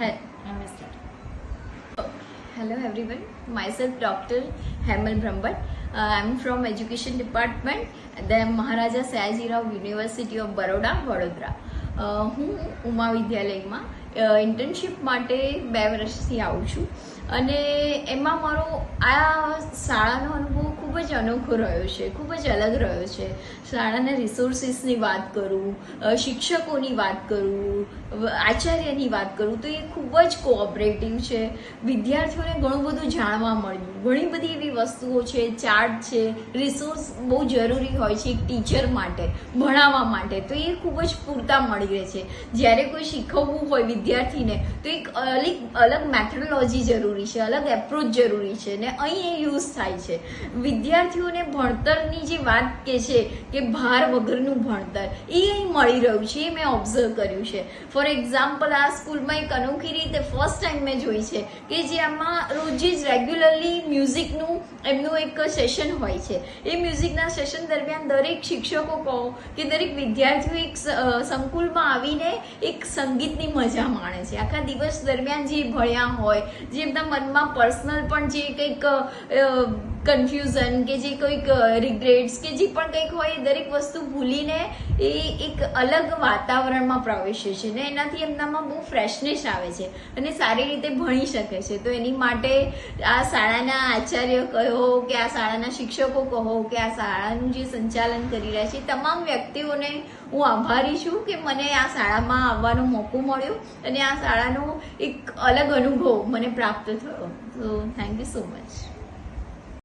Hi. Hello everyone, myself Dr. Hemal Brahmbhatt. I'm from Education Department at the Maharaja Sayaji Rao University of Baroda, Vadodara. હું ઉમા વિદ્યાલયમાં internship માટે 2 વર્ષથી આવું છું અને એમાં મારો આ શાળાનો અનુભવ ખૂબ જ અનોખો રહ્યો છે, ખૂબ જ અલગ રહ્યો છે. શાળાના રિસોર્સિસની વાત કરું, શિક્ષકોની વાત કરું, આચાર્યની વાત કરું તો એ ખૂબ જ કોઓપરેટિવ છે. વિદ્યાર્થીઓને ઘણું બધું જાણવા મળ્યું, ઘણી બધી એવી વસ્તુઓ છે, ચાર્ટ છે, રિસોર્સ બહુ જરૂરી હોય છે એક ટીચર માટે ભણાવવા માટે, તો એ ખૂબ જ પૂરતા મળી રહે છે. જ્યારે કોઈ શીખવવું હોય વિદ્યાર્થીને તો એક અલગ મેથોડોલોજી જરૂરી છે, અલગ એપ્રોચ જરૂરી છે ને અહીં એ યુઝ થાય છે. વિદ્યાર્થીઓને ભણતરની જે વાત કે છે કે ભાર વગરનું ભણતર એ અહીં મળી રહ્યું છે, એ મેં ઓબ્ઝર્વ કર્યું છે. ફોર એક્ઝામ્પલ, આ સ્કૂલમાં એક અનોખી રીતે ફર્સ્ટ ટાઈમ મેં જોઈ છે કે જે આમાં રોજે જ રેગ્યુલરલી મ્યુઝિકનું એમનું એક સેશન હોય છે. એ મ્યુઝિકના સેશન દરમિયાન દરેક શિક્ષકો કહો કે દરેક વિદ્યાર્થીઓ એક સંકુલમાં આવીને એક સંગીતની મજા માણે છે. આખા દિવસ દરમિયાન જે ભણ્યા હોય, જે એમના મનમાં પર્સનલ પણ જે કંઈક કન્ફ્યુઝન કે જે કોઈક રિગ્રેટ્સ કે જે પણ કંઈક હોય એ દરેક વસ્તુ ભૂલીને એ એક અલગ વાતાવરણમાં પ્રવેશે છે ને એનાથી એમનામાં બહુ ફ્રેશનેસ આવે છે અને સારી રીતે ભણી શકે છે. તો એની માટે આ શાળાના આચાર્ય કહો કે આ શાળાના શિક્ષકો કહો કે આ શાળાનું જે સંચાલન કરી રહ્યા છે તમામ વ્યક્તિઓને હું આભારી છું કે મને આ શાળામાં આવવાનો મોકો મળ્યો અને આ શાળાનો એક અલગ અનુભવ મને પ્રાપ્ત થયો. So thank you so much.